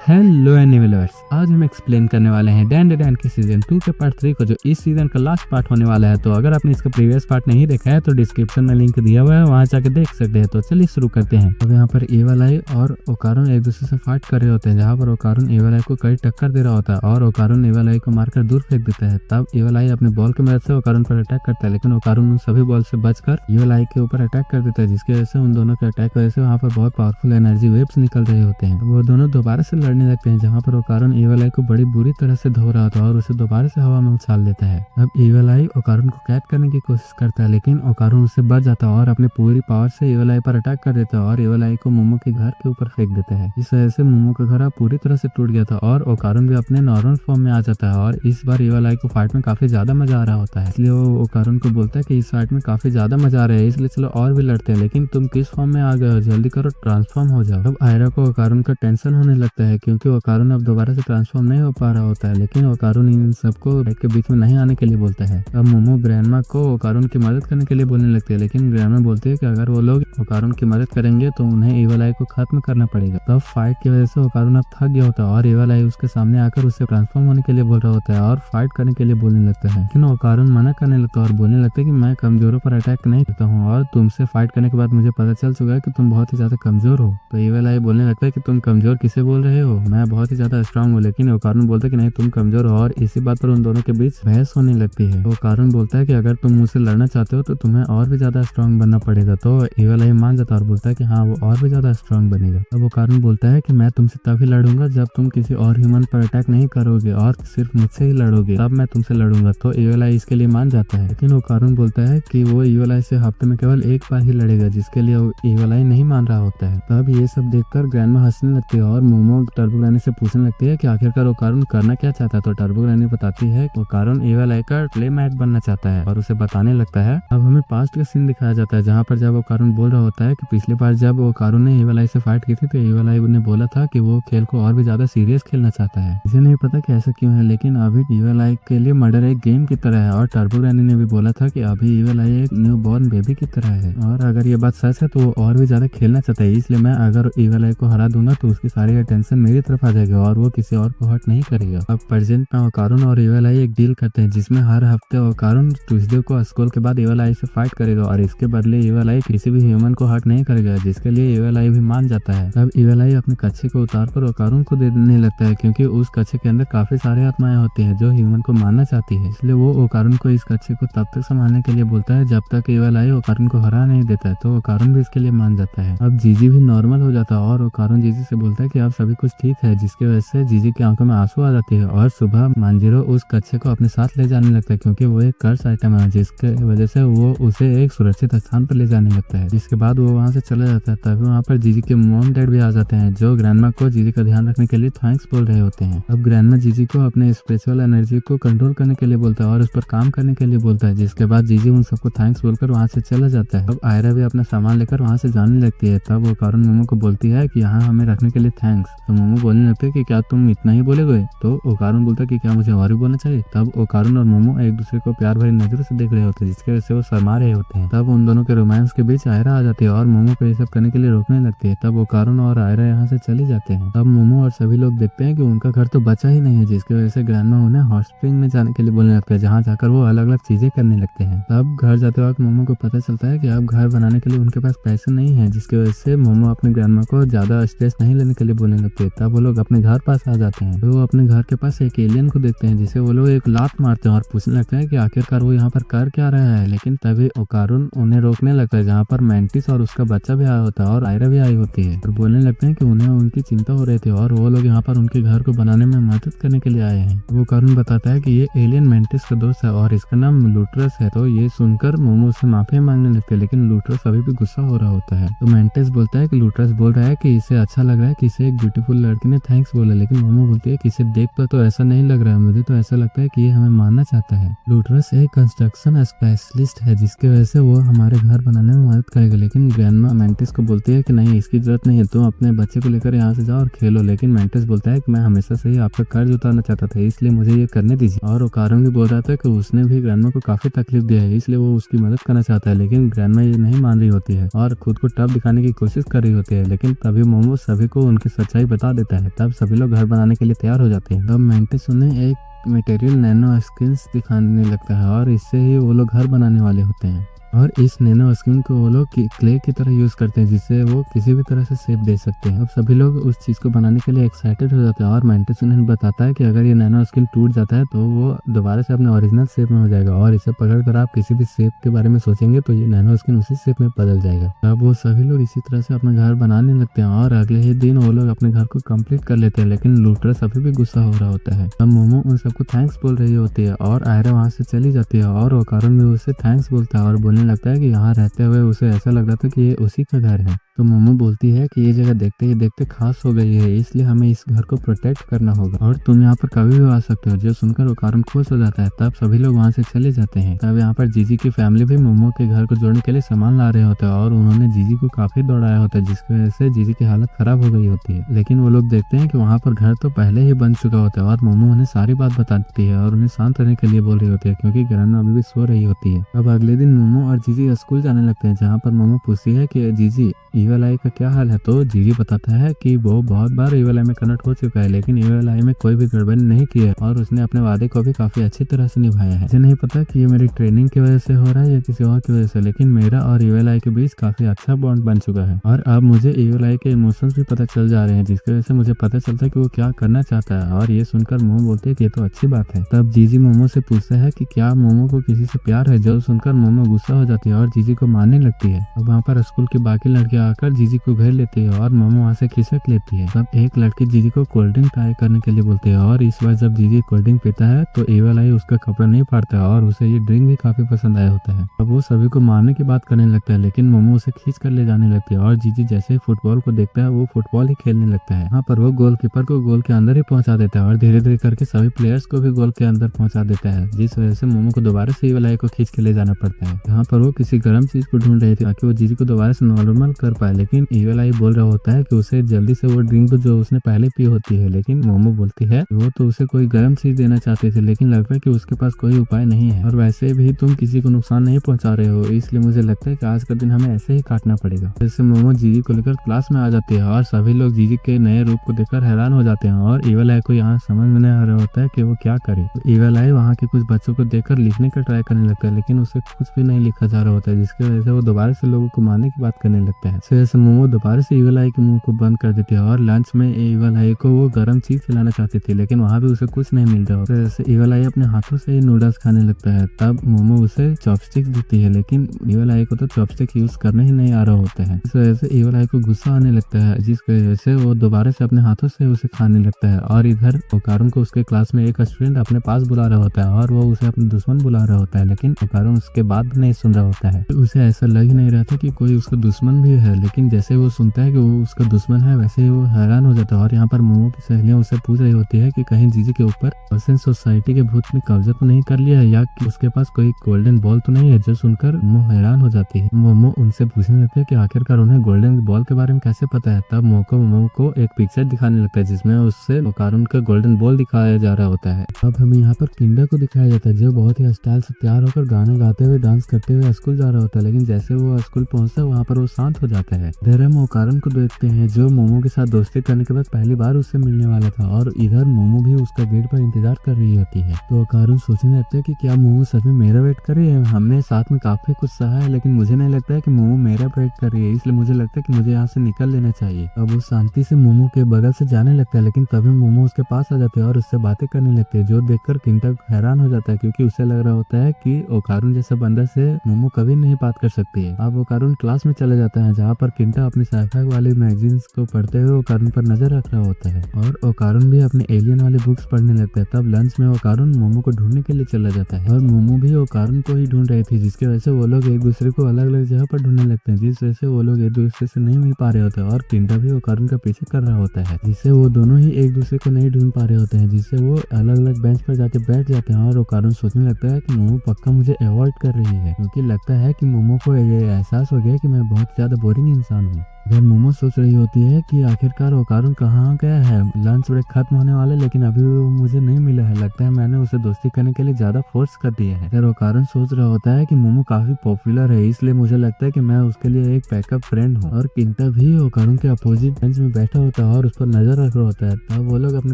Hello एनिमलर्स, आज हम explain करने वाले हैं डैन डैन के सीजन 2 के पार्ट 3 को, जो इस सीजन का लास्ट पार्ट होने वाला है। तो अगर आपने इसका प्रीवियस पार्ट नहीं देखा है तो डिस्क्रिप्शन में लिंक दिया हुआ है, वहां जाकर देख सकते हैं। तो चलिए शुरू करते हैं। अब यहाँ पर एवल आई और ओकारुन एक दूसरे से फाइट कर रहे होते हैं, जहाँ पर ओकारुन एवल आई को कई टक्कर दे रहा होता है और ओकारुन एवल आई को मारकर दूर फेंक देता है। तब एवल आई अपने बॉल की मदद से ओकारुन पर अटैक करता है, लेकिन ओकारुन उन सभी बॉल से बचकर एवल आई के ऊपर अटैक कर देता है, जिसकी वजह से उन दोनों के अटैक की वजह से वहाँ पर बहुत पावरफुल एनर्जी वेव्स निकल रहे होते हैं। वो दोनों दोबारा से लड़ने लगते हैं, जहाँ पर ओकारुन एवल आई को बड़ी बुरी तरह से धो रहा था और उसे दोबारा से हवा में उछाल देता है। अब एवल आई ओकारुन को कैद करने की कोशिश करता है, लेकिन ओकारुन उससे बच जाता है और अपनी पूरी पावर से एवल आई पर अटैक कर देता है और एवल आई को मोमो के घर के ऊपर फेंक देता है। इस वजह से मोमो का घर पूरी तरह से टूट गया था और ओकारुन भी अपने नॉर्मल फॉर्म में आ जाता है। और इस बार एवल आई को फाइट में काफी ज्यादा मजा आ रहा होता है, इसलिए वो ओकारुन को बोलता है कि इस फाइट में काफी ज्यादा मजा आ रहा है, इसलिए चलो और भी लड़ते हैं, लेकिन तुम किस फॉर्म में आ गए हो, जल्दी करो ट्रांसफॉर्म हो जाओ। अब आयरा को ओकारुन का टेंशन होने लगता है, क्योंकि ओकारुन अब दोबारा से ट्रांसफॉर्म नहीं हो पा रहा होता है, लेकिन ओकारुन इन सबको के बीच में नहीं आने के लिए बोलता है। अब मोमो ग्रैंडमा को ओकारुन की मदद करने के लिए बोलने लगती है, लेकिन ग्रैंडमा बोलती है कि अगर वो लोग ओकारुन की मदद करेंगे तो उन्हें एवल आई को खत्म करना पड़ेगा। तब फाइट की वजह से ओकारुन अब थक गया होता है और एवल आई उसके सामने आकर उसे ट्रांसफॉर्म होने के लिए बोल रहा होता है और फाइट करने के लिए बोलने लगता है, लेकिन ओकारुन मना करने लगता है और बोलने लगता है कि मैं कमजोरों पर अटैक नहीं करता हूँ और तुमसे फाइट करने के बाद मुझे पता चल चुका है कि तुम बहुत ही ज्यादा कमजोर हो। तो एवल आई बोलने लगता है कि तुम कमजोर किसे बोल रहे हो, मैं बहुत ही ज्यादा स्ट्रांग हूँ। लेकिन ओकारुन बोलता है कि नहीं, तुम कमजोर हो और इसी बात पर उन दोनों के बीच बहस होने लगती है। ओकारुन बोलता है कि अगर तुम मुझसे लड़ना चाहते हो तो तुम्हें और भी ज्यादा स्ट्रांग बनना पड़ेगा। तो एवल आई मान जाता है और बोलता है कि हाँ, वो और भी ज्यादा स्ट्रांग बनेगा। अब ओकारुन बोलता है कि मैं तुमसे तभी लड़ूंगा जब तुम किसी और ह्यूमन पर अटैक नहीं करोगे और सिर्फ मुझसे ही लड़ोगे, तब मैं तुमसे लड़ूंगा। तो एवल आई इसके लिए मान जाता है, लेकिन ओकारुन बोलता है कि वो एवल आई से हफ्ते में केवल एक बार ही लड़ेगा, जिसके लिए एवल आई नहीं मान रहा होता है। तब ये सब देखकर ग्रैंडमा हंसने लगती है और मोमो टर्बो ग्रैनी से पूछने लगती है कि आखिरकार ओकारुन करना क्या चाहता है। तो टर्बो ग्रैनी बताती है कि ओकारुन एवल आई का प्लेमैट बनना चाहता है और उसे बताने लगता है। अब हमें पास्ट का सीन दिखाया जाता है, जहाँ पर जब ओकारुन बोल रहा होता है कि पिछली बार जब ओकारुन ने एवल आई से फाइट की थी तो एवल आई ने बोला था कि वो खेल को और भी ज्यादा सीरियस खेलना चाहता है। इसे नहीं पता कि ऐसा क्यों है, लेकिन अभी एवल आई के लिए मर्डर एक गेम की तरह है और टर्बो ग्रैनी ने भी बोला था कि अभी एवल आई एक न्यू बॉर्न बेबी की तरह है और अगर ये बात सच है तो वो और भी ज्यादा खेलना चाहता है। इसलिए मैं अगर एवल आई को हरा दूंगा तो उसकी सारी अटेंशन मेरी तरफ आ जाएगी और वो किसी और को हर्ट नहीं करेगा। अब प्रेजेंट में ओकारुन और एवल आई एक डील करते हैं, जिसमें हर हफ्ते ओकारुन ट्यूसडे को स्कूल के बाद एवल आई से फाइट करेगा और इसके बदले एवल आई किसी भी ह्यूमन को हर्ट नहीं करेगा, जिसके लिए एवल आई भी मान जाता है। तब एवल आई अपने कच्छे को उतारकर ओकारुन को देने लगता है, क्योंकि उस कच्छे के अंदर काफी सारे आत्माएं होती हैं जो ह्यूमन को मारना चाहती है। इसलिए वो ओकारुन को इस कच्छे को तब तक संभालने के लिए बोलता है जब तक एवल आई ओकारुन को हरा नहीं देता है। तो ओकारुन भी इसके लिए मान जाता है। अब जीजी भी नॉर्मल हो जाता है और ओकारुन जीजी से बोलता है कि अब सभी कुछ ठीक है, जिसकी वजह से जीजी की आंखों में आंसू आ जाती है और सुबह मांजिरो उस कच्छे को अपने साथ ले जाने लगता है, क्योंकि वो एक कर्स आइटम है, जिसके वजह से वो उसे एक सुरक्षित स्थान पर ले जाने लगता है। जिसके बाद वो वहाँ से चला जाता है। तभी वहाँ पर जीजी के मॉम डैड भी आ जाते हैं, जो ग्रैंडमा को जीजी का ध्यान रखने के लिए थैंक्स बोल रहे होते हैं। अब ग्रैंडमा जीजी को अपने स्पिरिचुअल एनर्जी को कंट्रोल करने के लिए बोलता है और उस पर काम करने के लिए बोलता है, जिसके बाद जीजी उन सबको थैंक्स बोलकर वहाँ से चला जाता है। अब आयरा भी अपना सामान लेकर वहाँ से जाने लगती है। तब ओकारुन मोमो को बोलती है कि यहाँ हमें रखने के लिए थैंक्स। तो मोमो बोलने लगते है कि क्या तुम इतना ही बोलोगे। तो ओकारुन बोलता है कि क्या मुझे और भी बोलना चाहिए। तब ओकारुन और मोमो एक दूसरे को प्यार भरी नजरों से देख रहे होते हैं, जिसकी वजह से वो शर्मा रहे होते हैं। तब उन दोनों के रोमांस के बीच आयरा आ जाती है और मोमो को ये सब करने के लिए रोकने लगती है। तब ओकारुन और आयरा यहाँ से चले जाते हैं। तब मोमो और सभी लोग देखते हैं कि उनका घर तो बचा ही नहीं है, जिसकी वजह से ग्रैंडमा उन्हें हॉट स्प्रिंग में जाने के लिए बोलने लगते हैं, जहाँ जाकर वो अलग अलग चीजें करने लगते हैं। तब घर जाते वक्त मोमो को पता चलता है कि अब घर बनाने के लिए उनके पास पैसे नहीं है, जिसकी वजह से मोमो अपने ग्रैंडमा को ज्यादा स्ट्रेस नहीं लेने के लिए बोलने लगते हैं। तब वो लोग अपने घर पास आ जाते हैं। वो अपने घर के पास एक एलियन को देखते हैं, जिसे वो लोग एक लात मारते हैं और पूछने लगते हैं कि आखिरकार वो यहाँ पर कर क्या रहा है। लेकिन तभी ओकारुन उन्हें रोकने लगता है, जहाँ पर मैंटिस और उसका बच्चा भी आया होता है और आयरा भी आई होती है और बोलने लगते हैं कि उन्हें उनकी चिंता हो रही थी और वो लोग यहाँ पर उनके घर को बनाने में मदद करने के लिए आए हैं। वो ओकारुन बताता है कि ये एलियन मैंटिस का दोस्त है और इसका नाम लूट्रस है। तो ये सुनकर मोमो से माफी मांगने लगते हैं, लेकिन लूट्रस अभी भी गुस्सा हो रहा होता है। तो मैंटिस बोलता है कि लूट्रस बोल रहा है कि इसे अच्छा लग रहा है कि इसे एक ब्यूटीफुल लड़की ने थैंक्स बोला, लेकिन मोमो बोलती है कि इसे देख कर तो ऐसा नहीं लग रहा है, मुझे तो ऐसा लगता है कि ये हमें मारना चाहता है। लूट्रस एक कंस्ट्रक्शन स्पेशलिस्ट है, जिसकी वजह से वो हमारे घर बनाने में मदद करेगा। लेकिन ग्रैंडमा मैंटिस को बोलती है कि नहीं, इसकी जरूरत नहीं है, तुम अपने बच्चे को लेकर यहाँ से जाओ और खेलो। लेकिन मैंटिस बोलता है कि मैं हमेशा से ही आपका कर्ज उतारना चाहता था, इसलिए मुझे ये करने दीजिए। और ओकारुन भी बोल रहा था कि उसने भी ग्रैंडमा को काफी तकलीफ दिया है, इसलिए वो उसकी मदद करना चाहता है। लेकिन ग्रैंडमा ये नहीं मान रही होती है और खुद को टफ दिखाने की कोशिश कर रही होती है। लेकिन तभी मोमो सभी को उनकी सच्चाई बता देता है। तब सभी लोग घर बनाने के लिए तैयार हो जाते हैं। तब मेंटिस उन्हें एक मटेरियल नैनो स्किन्स दिखाने लगता है और इससे ही वो लोग घर बनाने वाले होते हैं। और इस नैनो स्किन को वो लोग क्ले की तरह यूज करते हैं, जिससे वो किसी भी तरह से शेप दे सकते हैं। अब सभी लोग उस चीज को बनाने के लिए एक्साइटेड हो जाते हैं और मेंटिस उन्हें बताता है कि अगर ये नैनो स्किन टूट जाता है तो वो दोबारा से अपने ओरिजिनल शेप में हो जाएगा और इसे पकड़कर आप किसी भी शेप के बारे में सोचेंगे तो ये नैनो स्किन उसी शेप में बदल जाएगा। अब वो सभी लोग इसी तरह से अपना घर बनाने लगते हैं और अगले ही दिन वो लोग अपने घर को कंप्लीट कर लेते हैं। लेकिन लूटरस अभी भी गुस्सा हो रहा होता है। तब मोमो उन सबको थैंक्स बोल रही होती है और आयरा वहां से चली जाती है और वो कारण भी उसे थैंक्स बोलता है और बोलने लगता है कि यहाँ रहते हुए उसे ऐसा लग रहा था कि ये उसी का घर है। तो मोमो बोलती है कि ये जगह देखते ही देखते खास हो गई है, इसलिए हमें इस घर को प्रोटेक्ट करना होगा और तुम यहाँ पर कभी भी आ सकते हो। जो सुनकर वो कारण खुश हो जाता है। तब सभी लोग वहाँ से चले जाते हैं। तब यहाँ पर जीजी की फैमिली भी मोमो के घर को जोड़ने के लिए सामान ला रहे होते हैं और उन्होंने जीजी को काफी दौड़ाया होता है, जिसकी वजह से जीजी की हालत खराब हो गई होती है। लेकिन वो लोग देखते हैं कि वहाँ पर घर तो पहले ही बन चुका होता है और मोमो उन्हें सारी बात बताती है और उन्हें शांत रहने के लिए बोल रही होती है क्योंकि ग्रैंड अभी भी सो रही होती है। अब अगले दिन मोमो और जीजी स्कूल जाने लगते हैं, जहाँ पर मोमो पूछती है कि जीजी ईवल आई का क्या हाल है। तो जीजी बताता है कि वो बहुत बार ईवल आई में कन्वर्ट हो चुका है, लेकिन ईवल आई में कोई भी गड़बड़ी नहीं की है और उसने अपने वादे को भी काफी अच्छी तरह से निभाया है। मुझे नहीं पता कि ये मेरी ट्रेनिंग की वजह से हो रहा है या किसी और की वजह से, लेकिन मेरा और ईवल आई के बीच काफी अच्छा बॉन्ड बन चुका है और अब मुझे ईवल आई के इमोशंस भी पता चल जा रहे हैं, जिसकी वजह से मुझे पता चलता है कि वो क्या करना चाहता है। और ये सुनकर मोमो बोलती है कि ये तो अच्छी बात है। तब जीजी मोमो से पूछता है कि क्या मोमो को किसी से प्यार है। जो सुनकर मोमो गुस्सा हो जाती है और जीजी को मारने लगती है। अब वहाँ पर स्कूल की बाकी लड़कियां आकर जीजी को घेर लेती है और मोमो वहाँ से खिसक लेती है। तब एक लड़की जीजी को कोल्ड ड्रिंक ट्राई करने के लिए बोलती है और इस बार जब जीजी कोल्ड ड्रिंक पीता है तो ईवल आई उसका कपड़ा नहीं फाड़ता है और उसे ये ड्रिंक भी काफी पसंद आया होता है। अब वो सभी को मारने की बात करने लगता है, लेकिन मोमो उसे खींच कर ले जाने लगती है और जीजी जैसे ही फुटबॉल को देखता है वो फुटबॉल ही खेलने लगता है। यहाँ पर वो गोलकीपर को गोल के अंदर ही पहुंचा देता है और धीरे धीरे करके सभी प्लेयर्स को भी गोल के अंदर पहुंचा देता है, जिस वजह से मोमो को दोबारा से ईवल आई को खींच के ले जाना पड़ता है। यहाँ पर वो किसी गर्म चीज को ढूंढ रही थी ताकि वो जीजी को दोबारा से नॉर्मल कर पाए, लेकिन ईवल आई बोल रहा होता है कि उसे जल्दी से वो ड्रिंक जो उसने पहले पी होती है। लेकिन मोमो बोलती है वो तो उसे कोई गर्म चीज देना चाहते थे, लेकिन लगता है कि उसके पास कोई उपाय नहीं है और वैसे भी तुम किसी को नुकसान नहीं पहुंचा रहे हो, इसलिए मुझे लगता है कि आज का दिन हमें ऐसे ही काटना पड़ेगा। जैसे मोमो जीजी को लेकर क्लास में आ जाती है और सभी लोग जीजी के नए रूप को देखकर हैरान हो जाते हैं और ईवल आई को यहाँ समझ में नहीं आ रहा होता है कि वो क्या करे। तो ईवल आई वहाँ के कुछ बच्चों को देखकर लिखने का ट्राई करने लगता है, लेकिन उसे कुछ भी नहीं लिखा जा रहा होता है, जिसकी वजह से वो दोबारा से लोगों को मारने की बात करने लगता है। इस वजह से मोमो दोबारा से ईवल आई के मुंह को बंद कर देती है और लंच में ईवल आई को वो गर्म चीज खिलाना चाहती थी, लेकिन वहाँ भी उसे कुछ नहीं मिल रहा। जैसे ईवल आई अपने हाथों से ही नूडल्स खाने लगता है। तब मोमो उसे चॉपस्टिक्स देती है, लेकिन ईवल आई को तो चॉपस्टिक यूज करना ही नहीं आ रहा होता है। इस वजह से ईवल आई को गुस्सा आने लगता है, जिसकी वजह से वो दोबारा से अपने हाथों से उसे खाने लगता है। और इधर ओकारुन को उसके क्लास में एक स्टूडेंट अपने पास बुला रहा होता है और वो उसे अपने दुश्मन बुला रहा होता है, लेकिन ओकारुन उसके बात भी नहीं सुन रहा होता है। उसे ऐसा लग ही नहीं रहा था कि कोई उसका दुश्मन भी है, लेकिन जैसे वो सुनता है कि वो उसका दुश्मन है वैसे ही वो हैरान हो जाता है। और यहाँ पर मोमो की सहेलियां उसे पूछ रही होती है कि कहीं जीजी के ऊपर पर्सन सोसाइटी के भूत ने कब्जा तो नहीं कर लिया है या कि उसके पास कोई गोल्डन बॉल तो नहीं है। जो सुनकर मोमो हैरान हो जाती है। मोमो उनसे पूछने लगती है कि आखिरकार उन्हें गोल्डन बॉल के बारे में कैसे पता है। तब मोमो को एक पिक्चर दिखाने लगता है जिसमें उससे ओकारुन का गोल्डन बॉल दिखाया जा रहा होता है। अब हमें यहाँ पर किंडर को दिखाया जाता है जो बहुत ही स्टाइल से तैयार होकर गाने गाते हुए डांस करते हुए स्कूल जा रहा होता है, लेकिन जैसे वो स्कूल पहुंचता है वहाँ पर वो शांत हो जाता है। इधर हम ओकारुन को देखते हैं जो मोमो के साथ दोस्ती करने के बाद पहली बार उससे मिलने वाला था और इधर मोमो भी उसका गेट पर इंतजार कर रही होती है। तो ओकारुन सोचने लगता है कि क्या मोमो सच में मेरा वेट कर रही है। हमने साथ में काफी कुछ सहा है, लेकिन मुझे नहीं लगता है कि मोमो मेरा वेट कर रही है, इसलिए मुझे लगता है कि मुझे यहाँ से निकल लेना चाहिए। अब वो शांति से मोमो के बगल से जाने लगता है, लेकिन तभी मोमो उसके पास आ जाते हैं और उससे बातें करने लगते हैं, जो देखकर किंटा हैरान हो जाता है क्योंकि उसे लग रहा होता है कि ओकारुन जैसा बंदा से मोमो कभी नहीं बात कर सकती है। अब ओकारुन क्लास में चले जाता है जहाँ पर किंटा अपनी साइफाई वाली मैगजीन्स को पढ़ते हुए ओकारुन पर नजर रख रहा होता है और ओकारुन भी अपने एलियन वाली बुक्स पढ़ने लगता है। तब लंच में ओकारुन मोमो को ढूंढने के लिए चला जाता है और मोमो भी ओकारुन को ही ढूंढ रही थी, जिसकी वजह से वो लोग एक दूसरे को अलग अलग जगह पर ढूंढने लगते हैं, जिस वजह से वो लोग एक दूसरे से नहीं मिल पा रहे होते हैं और किंटा भी ओकारुन का पीछे कर रहा होता है, जिससे वो दोनों ही एक दूसरे को नहीं ढूंढ पा रहे होते हैं, जिससे वो अलग अलग बेंच पर जाके बैठ जाते हैं और ओकारुन सोचने लगता है कि मोमो पक्का मुझे अवॉइड कर रही है, क्योंकि लगता है कि मोमो को ये एहसास हो गया कि मैं बहुत ज्यादा बोरिंग इंसान हूँ। जब मोमो सोच रही होती है कि आखिरकार ओकारुन कहाँ गया है, लंच ब्रेक खत्म होने वाले लेकिन अभी वो मुझे नहीं मिला है, लगता है मैंने उसे दोस्ती करने के लिए ज्यादा फोर्स कर दिया है। फिर ओकारुन सोच रहा होता है कि मोमो काफी पॉपुलर है, इसलिए मुझे लगता है कि मैं उसके लिए एक बैकअप फ्रेंड हूँ। और किंटा भी ओकारुन के अपोजिट बेंच में बैठा होता है और उस पर नजर रख रहा होता है। तब वो लोग अपने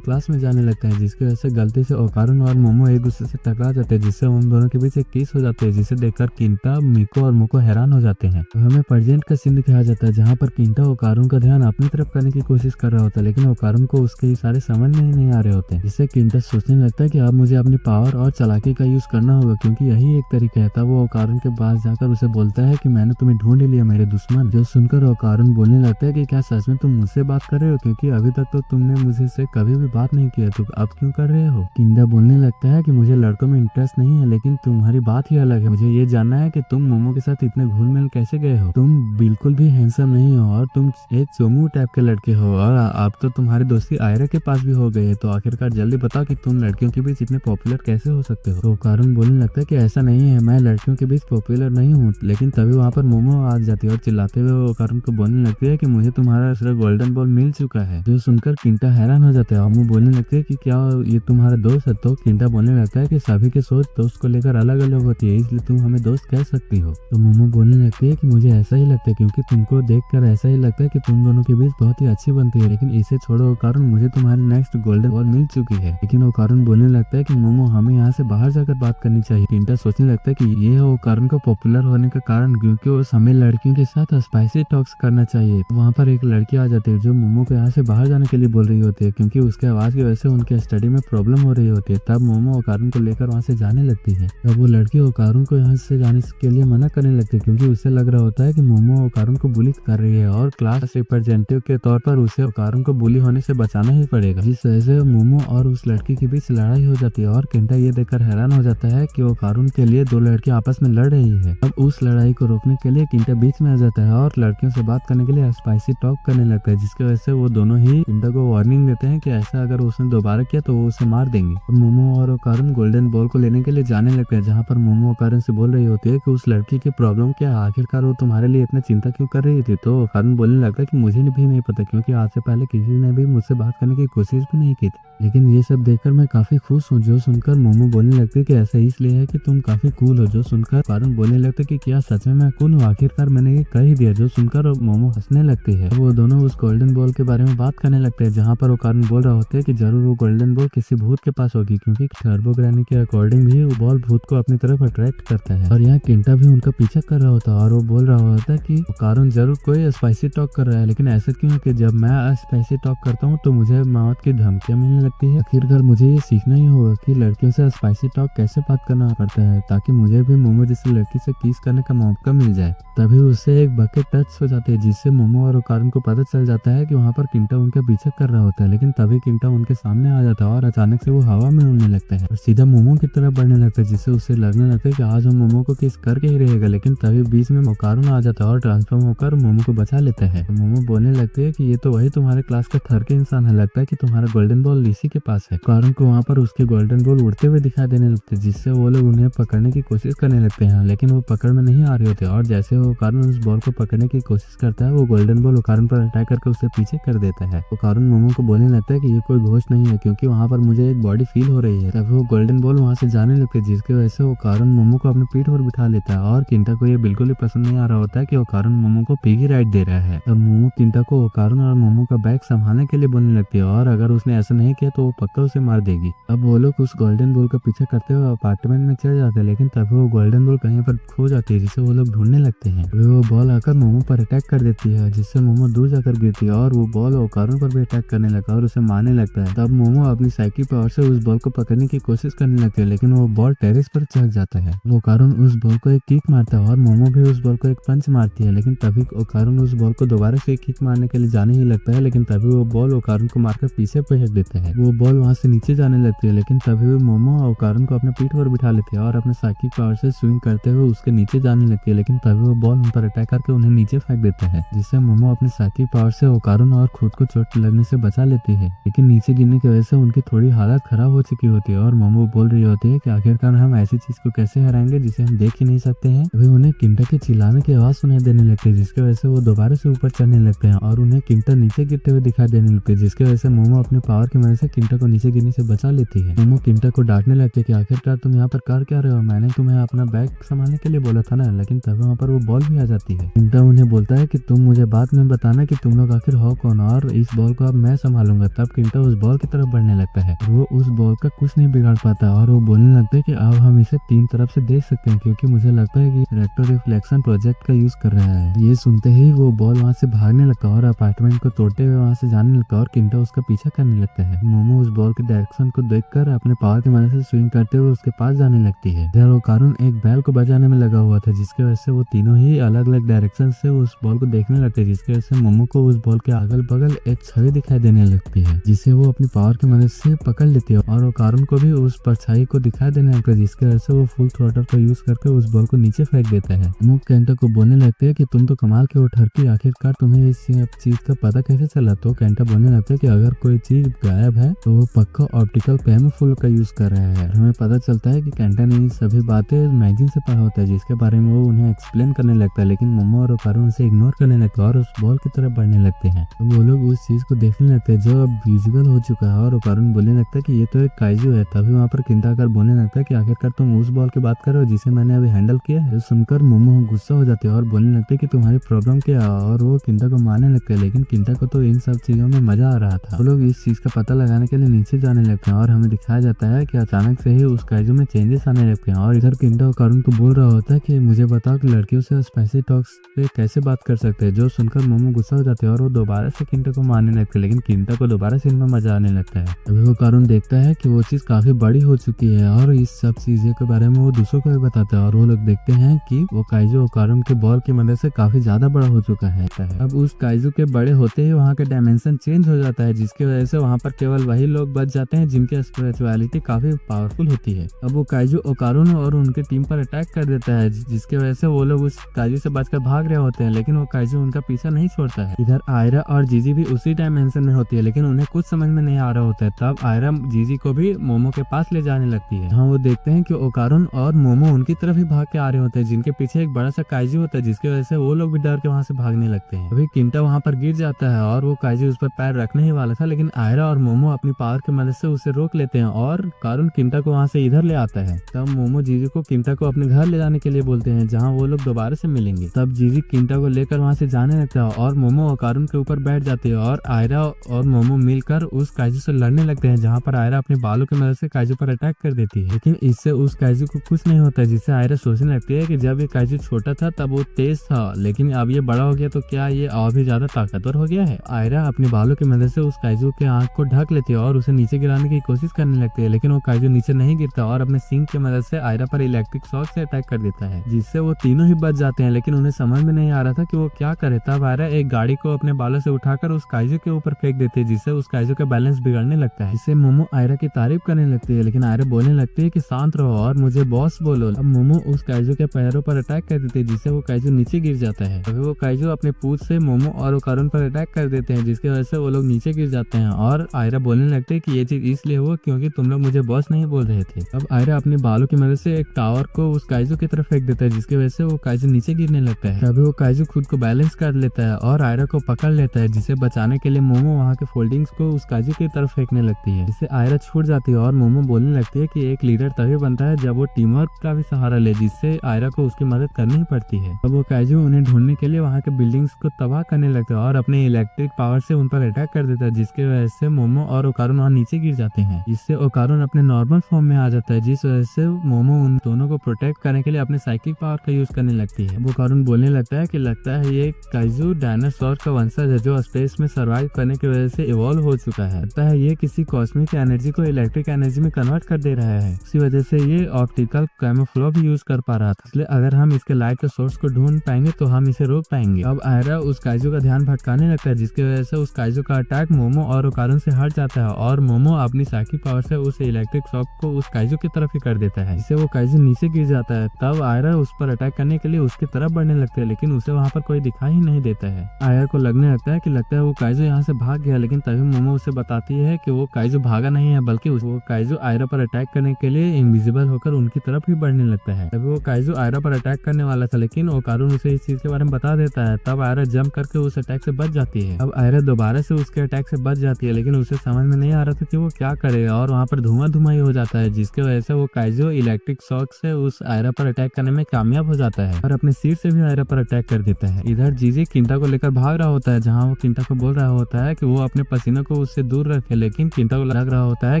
क्लास में जाने लगते हैं, जिसकी वजह से गलती से ओकारुन और मोमो एक दूसरे से टकरा जाते हैं, जिससे उन दोनों के बीच एक किस हो जाते हैं, जिसे देखकर किंटा, मिको और मोको हैरान हो जाते हैं। तो हमें प्रेजेंट का सीन दिखाया जाता है, जहाँ पर किंटा ओकारुन का ध्यान अपनी तरफ करने की कोशिश कर रहा होता है, लेकिन ओकारुन को उसके इशारे समझ में ही नहीं आ रहे होते, जिससे किंटा सोचने लगता है कि अब मुझे अपनी पावर और चालाकी का यूज करना होगा, क्योंकि यही एक तरीका है। तब वो ओकारुन के पास जाकर उसे बोलता है कि मैंने तुम्हें ढूंढ लिया मेरे दुश्मन। जो सुनकर ओकारुन बोलने लगता है कि क्या सच में तुम मुझसे बात कर रहे हो, क्योंकि अभी तक तो तुमने मुझे से कभी भी बात नहीं किया, तो अब क्यों कर रहे हो। किंटा बोलने लगता है कि मुझे लड़कों में इंटरेस्ट नहीं है, लेकिन तुम्हारी बात ही अलग है। मुझे ये जानना है कि तुम मोमो के साथ इतने घुल मिल कैसे गए हो। तुम बिल्कुल भी हैंडसम नहीं हो और तुम एक चोमू टाइप के लड़के हो, और अब तो तुम्हारी दोस्ती आयरा के पास भी हो गई है, तो आखिरकार जल्दी बताओ कि तुम लड़कियों के बीच इतने पॉपुलर कैसे हो सकते हो। तो ओकारुन बोलने लगता है कि ऐसा नहीं है, मैं लड़कियों के बीच पॉपुलर नहीं हूँ। लेकिन तभी वहाँ पर मोमो आ जाती है और चिल्लाते हुए ओकारुन को बोलने लगती है कि मुझे तुम्हारा सिर्फ गोल्डन बॉल मिल चुका है। जो सुनकर किंटा हैरान हो जाता है और वो बोलने लगती है कि क्या ये तुम्हारा दोस्त है। तो किंटा बोलने लगता है कि सभी की सोच दोस्त को लेकर अलग अलग होती है, इसलिए तुम हमें दोस्त कह सकती हो। तो मोमो बोलने लगती है कि मुझे ऐसा ही लगता है, क्योंकि तुमको देखकर ऐसा ही लगता है कि तुम दोनों के बीच बहुत ही अच्छी बनती है। लेकिन इसे छोड़ो ओकारुन, मुझे तुम्हारी नेक्स्ट गोल्डन बॉल मिल चुकी है। लेकिन ओकारुन बोलने लगता है कि मोमो हमें यहाँ से बाहर जाकर बात करनी चाहिए। किंटा सोचने लगता है कि ये है ओकारुन को पॉपुलर होने का कारण, क्योंकि वो हमें लड़कियों के साथ स्पाइसी टॉक्स करना चाहिए। वहाँ पर एक लड़की आ जाती है जो मोमो को यहाँ से बाहर जाने के लिए बोल रही होती है, क्योंकि उसके आवाज की वजह से उनके स्टडी में प्रॉब्लम हो रही होती है। तब मोमो ओकारुन को लेकर वहाँ से जाने लगती है। तब वो लड़की ओकारुन को यहाँ से जाने के लिए मना करने लगती है, क्योंकि उसे लग रहा होता है कि मोमो ओकारुन को बुली कर रही है और क्लास रिप्रेजेंटेटिव के तौर पर उसे ओकारुन को बुली होने से बचाना ही पड़ेगा। जिस वजह से मोमो और उस लड़की के बीच लड़ाई हो जाती है और किंटा ये देखकर हैरान हो जाता है कि ओकारुन के लिए दो लड़कियां आपस में लड़ रही है। अब उस लड़ाई को रोकने के लिए किंटा बीच में आ जाता है और लड़कियों से बात करने के लिए स्पाइसी टॉक करने लगता है, जिसकी वजह से वो दोनों ही किंटा को वार्निंग देते हैं कि ऐसा अगर उसने दोबारा किया तो वो उसे मार देंगे। और मोमो और ओकारुन गोल्डन बॉल को लेने के लिए जाने लगते हैं, जहाँ पर मोमो ओकारुन से बोल रही होती है कि उस लड़की की प्रॉब्लम क्या है, आखिरकार वो तुम्हारे लिए इतना चिंता क्यों कर रही थी। तो ओकारुन बोलने लगता है कि मुझे भी नहीं पता, क्योंकि आज से पहले किसी ने भी मुझसे बात करने की कोशिश भी नहीं की थी, लेकिन ये सब देखकर मैं काफी खुश हूँ। जो सुनकर मोमो बोलने लगती है कि ऐसा इसलिए है कि तुम काफी कूल हो। जो सुनकर ओकारुन बोलने लगता है कि क्या सच में मैं कूल हूँ, आखिरकार मैंने ये कह ही दिया। जो सुनकर मोमो हंसने लगती है। वो दोनों उस गोल्डन बॉल के बारे में बात करने लगते हैं, जहाँ पर ओकारुन बोल रहा होता है कि जरूर वो गोल्डन बॉल किसी भूत के पास होगी, क्योंकि टर्बो ग्रैनी के अकॉर्डिंग भी वो बॉल भूत को अपनी तरफ अट्रैक्ट करता है। और यहाँ किंटा भी उनका पीछा कर रहा होता है और वो बोल रहा होता है कि ओकारुन जरूर कोई स्पाइसी टॉक कर रहा है, लेकिन ऐसा क्यों कि जब मैं स्पाइसी टॉक करता हूँ तो मुझे मौत की धमकियां मिलने लगती है। आखिरकार मुझे ये सीखना ही होगा कि लड़कियों से स्पाइसी टॉक कैसे बात करना पड़ता है, ताकि मुझे भी मोमो जैसी लड़की से किस करने का मौका मिल जाए। तभी उससे एक बकेट टच हो जाती है, जिससे मोमो और ओकारुन को पता चल जाता है कि वहाँ पर किंटा उनका पीछा कर रहा होता है। लेकिन तभी किंटा उनके सामने आ जाता है और अचानक से वो हवा में उड़ने लगता है और सीधा मोमो की तरफ बढ़ने लगता है, जिससे उसे लगने लगता है कि आज वो मोमो को किस करके ही रहेगा। लेकिन तभी बीच में ओकारुन आ जाता है और ट्रांसफॉर्म होकर मोमो को बचा लेता है। मोमो बोलने लगते है कि ये तो वही तुम्हारे क्लास का थर्ड के इंसान है, लगता है कि तुम्हारा गोल्डन बॉल इसी के पास है। ओकारुन को वहाँ पर उसके गोल्डन बॉल उड़ते हुए दिखाई देने लगते हैं, जिससे वो लोग उन्हें पकड़ने की कोशिश करने लगते हैं, लेकिन वो पकड़ में नहीं आ रहे होते। और जैसे वो ओकारुन उस बॉल को पकड़ने की कोशिश करता है, वो गोल्डन बॉल ओकारुन पर अटैक करके उसे पीछे कर देता है। ओकारुन मोमो को बोलने लगता है कि ये कोई घोस्ट नहीं है, क्योंकि वहाँ पर मुझे एक बॉडी फील हो रही है। तब वो गोल्डन बॉल वहाँ से जाने लगते है, जिसकी वजह से ओकारुन मोमो को अपने पीठ पर बिठा लेता है और किंटा को ये बिल्कुल ही पसंद नहीं आ रहा होता है कि ओकारुन मोमो को पिगी राइड दे रहा है। तब मोमो किंटा को ओकारुन और मोमो का बैग संभालने के लिए बोलने लगती है, और अगर उसने ऐसा नहीं किया तो वो पक्का उसे मार देगी। अब वो लोग उस गोल्डन बॉल का पीछा करते हुए अपार्टमेंट में चले जाते हैं, लेकिन तभी वो गोल्डन बॉल कहीं पर खो जाती है, जिसे वो लोग ढूंढने लगते हैं। वो बॉल आकर मोमो पर अटैक कर देती है, जिससे मोमो दूर जाकर गिरती है और वो बॉल ओकारुन पर भी अटैक करने लगा और उसे मारने लगता है। तब मोमो अपनी साइकिल पावर से उस बॉल को पकड़ने की कोशिश करने लगती है, लेकिन वो बॉल टेरेस पर चढ़ जाता है। वो ओकारुन उस बॉल को एक किक मारता है और मोमो भी उस बॉल को एक पंच मारती है, लेकिन तभी ओकारुन उस बॉल को दोबारा से किक मारने के लिए जाने ही लगता है, लेकिन तभी वो बॉल ओकारुन को मारकर पीछे फेंक देता है। वो बॉल वहाँ से नीचे जाने लगती है, लेकिन तभी वो मोमो और कारण को अपने पीठ पर बिठा लेती है और अपने साइकिक पावर से स्विंग करते हुए उसके नीचे जाने लगती है, लेकिन तभी वो बॉल उन पर अटैक करके उन्हें नीचे फेंक देता है, जिससे मोमो अपने साइकिक पावर से ओकारुन और खुद को चोट लगने से बचा लेती है। लेकिन नीचे गिरने की वजह से उनकी थोड़ी हालत खराब हो चुकी होती है और मोमो बोल रही होती है कि आखिरकार हम ऐसी चीज को कैसे हराएंगे जिसे हम देख ही नहीं सकते हैं। अभी उन्हें किंटा के चिल्लाने की आवाज सुनाई देने लगती है, जिसकी वजह से वो दोबारा से ऊपर चढ़ने लगते हैं और उन्हें किंटा नीचे गिरते हुए दिखाई देने लगते हैं, जिसकी वजह से मोमो अपने पावर की मदद से किंटा को नीचे गिरने से बचा लेती है। मोमो किंटा को डांटने लगती है कि आखिरकार तुम यहाँ पर कर क्या रहे हो, मैंने तुम्हें अपना बैग संभालने के लिए बोला था ना। लेकिन तभी वहाँ पर वो बॉल भी आ जाती है। किंटा उन्हें बोलता है कि तुम मुझे बाद में बताना कि तुम लोग आखिर हो कौन और इस बॉल को अब मैं संभालूंगा। तब किंटा उस बॉल की तरफ बढ़ने लगता है, वो उस बॉल का कुछ नहीं बिगाड़ पाता और वो बोलने लगता है कि अब हम इसे 3 तरफ से देख सकते हैं, क्योंकि मुझे लगता है कि रेक्टर रिफ्लेक्शन प्रोजेक्ट का यूज कर रहा है। ये सुनते ही वो बॉल वहाँ से भागने लगता है और अपार्टमेंट को तोड़ते हुए वहाँ से जाने लगता है और किंटा उसका पीछा करने लगता है। मोमो उस बॉल के डायरेक्शन को देखकर अपने पावर की मदद से स्विंग करते हुए उसके पास जाने लगती है। इधर ओकारुन एक बैल को बजाने में लगा हुआ था, जिसकी वजह से वो तीनों ही अलग अलग डायरेक्शन से उस बॉल को देखने लगते हैं, जिसकी वजह से मोमो को उस बॉल के अगल बगल एक छवि दिखाई देने लगती है, जिसे वो अपनी पावर की मदद से पकड़ लेती है और ओकारुन को भी उस परछाई को दिखाई देने लगता है, जिसकी वजह से वो फुल थ्रॉटल का यूज करके उस बॉल को नीचे फेंक देता है। मोमो केंटा को बोलने लगते हैं कि तुम तो कमाल के उठर की, आखिरकार तुम्हें इस चीज का पता कैसे चला। तो केंटा बोलने लगता है कि अगर कोई चीज गायब है तो वो पक्का ऑप्टिकल कैमोफ्लेज का यूज कर रहा है। हमें पता चलता है कि केंटा ने सभी बातें मैगजीन से पढ़ा होता है, जिसके बारे में वो उन्हें एक्सप्लेन करने लगता है, लेकिन मोमो और ओकारुन उसे इग्नोर करने लगता है और उस बॉल की तरफ बढ़ने लगते हैं। तो वो लोग उस चीज को देखने लगते हैं जो अब विजिबल हो चुका है और ओकारुन बोलने लगता है कि ये तो एक काइजू है। तभी वहाँ पर किंटा आकर बोलने लगता है कि आखिरकार तुम उस बॉल की बात कर रहे हो जिसे मैंने अभी हैंडल किया है। सुनकर मोमो गुस्सा हो जाते हैं और बोलने लगते हैं कि तुम्हारी प्रॉब्लम क्या है, और वो किंटा को मारने लगते हैं, लेकिन किंटा को तो इन सब चीजों में मजा आ रहा था। वो लोग इस चीज का पता लगाने के लिए नीचे जाने लगते हैं और हमें दिखाया जाता है कि अचानक से ही उस काइजू में चेंजेस आने लगते हैं और इधर किंटा ओकारुन को बोल रहा होता है कि मुझे बताओ कि लड़कियों से स्पाइसी टॉक्स पे कैसे बात कर सकते हैं। जो सुनकर मोमो गुस्सा हो जाते हैं और वो दोबारा से किंटा को मारने लगते हैं, लेकिन किंटा को दोबारा से इनमें मजा आने लगता है। अभी वो ओकारुन देखता है कि वो चीज काफी बड़ी हो चुकी है और इस सब चीजों के बारे में वो दूसरों को भी बताता है और वो लोग देखते हैं कि वो काइजू ओकारुन के बॉल की मदद से काफी ज्यादा बड़ा हो चुका है। अब उस काइजू के बड़े होते ही वहाँ का डायमेंशन चेंज हो जाता है, जिसकी वजह से वहाँ पर केवल वही लोग बच जाते हैं जिनकी स्पिरिचुअलिटी काफी पावरफुल होती है। अब वो काइजू ओकारुन और उनके टीम पर अटैक कर देता है, जिसकी वजह से वो लोग उस काइजू से बचकर भाग रहे होते हैं, लेकिन वो काइजू उनका पीछा नहीं छोड़ता है। इधर आयरा और जीजी भी उसी डायमेंशन में होती है, लेकिन उन्हें कुछ समझ में नहीं आ रहा होता है। तब आयरा जीजी को भी मोमो के पास ले जाने लगती है। हाँ, वो देखते हैं कि ओकारुन और मोमो उनकी तरफ ही भाग के आ रहे होते हैं, जिनके पीछे एक बड़ा सा काइजू होता है, जिसकी वजह से वो लोग भी डर के वहाँ से भागने लगते हैं। अभी किंटा वहाँ पर गिर जाता है और वो काइजू उस पर पैर रखने ही वाला था, लेकिन आयरा और मोमो अपनी पावर की मदद से उसे रोक लेते हैं और कारुन किंटा को वहाँ से इधर ले आता है। तब मोमो जीजी को किंटा को अपने घर ले जाने के लिए बोलते हैं, जहाँ वो लोग दोबारा से मिलेंगे। तब जीजी किंटा को लेकर वहाँ से जाने लगता है और मोमो और कारुन के ऊपर बैठ जाती है और आयरा और मोमो मिलकर उस काइजू से लड़ने लगते हैं, जहाँ पर आयरा अपने बालों की मदद से काइजू पर अटैक कर देती है, लेकिन इससे उस काइजू को कुछ नहीं होता, जिससे आयरा सोचने लगती है कि जब ये काइजू छोटा था तब वो तेज था, लेकिन अब ये बड़ा हो गया तो क्या ये और भी ज्यादा ताकतवर हो गया है। आयरा अपने बालों की मदद से उस काइजू के आंख को ढक लेती है और उसे नीचे गिराने की कोशिश करने लगती है, लेकिन वो काइजू नीचे नहीं गिरता और अपने सिंग की मदद से आयरा पर इलेक्ट्रिक शॉक से अटैक कर देता है, जिससे वो तीनों ही बच जाते हैं, लेकिन उन्हें समझ में नहीं आ रहा था कि वो क्या करे। तब आयरा एक गाड़ी को अपने बालों से उठाकर उस काइजू के ऊपर फेंक देती है, जिससे उस काइजू का बैलेंस बिगड़ने लगता है। इससे मोमो आयरा की तारीफ करने लगती है, लेकिन आयरा बोलने लगती है कि शांत रहो और मुझे बॉस बोलो। अब मोमो उस काइजू के पैरों पर अटैक कर देती है, जिससे वो काइजू नीचे गिर जाता है। अभी वो काइजू अपने पूंछ से मोमो और ओकारुन पर अटैक कर देते हैं, जिसकी वजह से वो लोग नीचे गिर जाते हैं और आयरा बोलने लगते हैं कि ये चीज इसलिए हुआ क्योंकि तुम लोग मुझे बॉस नहीं बोल रहे थे। अब आयरा अपने बालों की मदद से एक टावर को उस काइजू की तरफ फेंक देता है, जिसकी वजह से वो काइजू नीचे गिरने लगता है। तभी वो काइजू खुद को बैलेंस कर लेता है और आयरा को पकड़ लेता है, जिसे बचाने के लिए मोमो वहाँ के फोल्डिंग्स को उस काइजू की तरफ फेंकने लगती है, जिससे आयरा छूट जाती है और मोमो बोलने लगती है कि एक लीडर तभी बनता है जब वो टीम वर्क का भी सहारा ले, जिससे आयरा को उसकी मदद करनी ही पड़ती है। अब वो काइजू उन्हें ढूंढने के लिए वहाँ के बिल्डिंग्स को तबाह करने लगता है और अपने इलेक्ट्रिक पावर से उन पर अटैक कर देता है, जिसकी वजह से मोमो और ओकारुन वहाँ नीचे गिर जाते हैं, जिससे ओकारुन अपने नॉर्मल फॉर्म में आ जाता है, जिस वजह से मोमो उन दोनों को प्रोटेक्ट करने के लिए अपने साइकिक पावर का यूज करने लगती है। ओकारुन बोलने लगता है कि लगता है ये काइजू डायनासोर का वंशज है जो स्पेस में सर्वाइव करने की वजह से इवॉल्व हो चुका है। लगता है ये किसी कॉस्मिक एनर्जी को इलेक्ट्रिक एनर्जी में कन्वर्ट कर दे रहा है, इसी वजह से ये ऑप्टिकल कैमोफ्लेज भी यूज कर पा रहा था, इसलिए अगर हम इसके लाइट के सोर्स को ढूंढ पाएंगे तो हम इसे रोक पाएंगे। अब आयरा उस काइजू का ध्यान भटकाने लगता है, जिसकी वजह से उस काइजू का अटैक मोमो और ओकारुन से हट जाने जाता है और मोमो अपनी साइकिक पावर से उस इलेक्ट्रिक शॉक को उस काइजू की तरफ ही कर देता है, जिससे वो काइजू नीचे गिर जाता है। तब आयरा उस पर अटैक करने के लिए उसकी तरफ बढ़ने लगते हैं, लेकिन उसे वहाँ पर कोई दिखाई ही नहीं देता है। आयरा को लगने लगता है वो काइजू यहाँ से भाग गया, लेकिन तभी मोमो उसे बताती है कि वो काइजू भागा नहीं है, बल्कि वो काइजू आयरा पर अटैक करने के लिए इनविजिबल होकर उनकी तरफ ही बढ़ने लगता है। तभी वो काइजू आयरा पर अटैक करने वाला था, लेकिन ओकारुन उसे इस चीज के बारे में बता देता है। तब आयरा जंप करके उस अटैक से बच जाती है। अब आयरा दोबारा से उसके अटैक से बच जाती है, लेकिन उसे समझ में नहीं आ रहा था कि वो क्या करे, और वहाँ पर धुआं धुआं हो जाता है, जिसके वजह से वो काइजू इलेक्ट्रिक शॉक से उस आयरा पर अटैक करने में कामयाब हो जाता है और अपने सिर से भी आयरा पर अटैक कर देता है। इधर जीजी किंटा को लेकर भाग रहा होता है, जहाँ वो किंटा को बोल रहा होता है कि वो अपने पसीने को उससे दूर रखे, लेकिन किंटा को लग रहा होता है